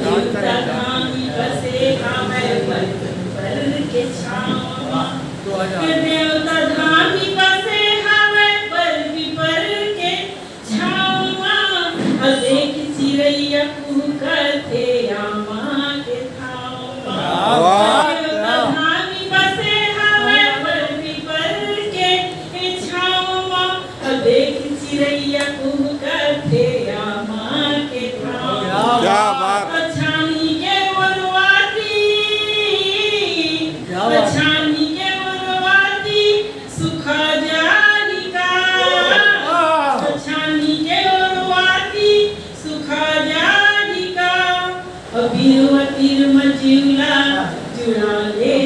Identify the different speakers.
Speaker 1: देवता धामी बसे हमें पर के छावा देवता धामी बसे हमें पर के छावा देख चिड़ैया कुहकते आमा के थावा देवता धामी बसे हमें पर के छावा देख चिड़ैया कुहकते आमा के थावा छानी के वनवाती छानी के वनवाती सुखा जानिका छानी के वनवाती सुखा जानिका अभी तीर मचिला जुड़ा ले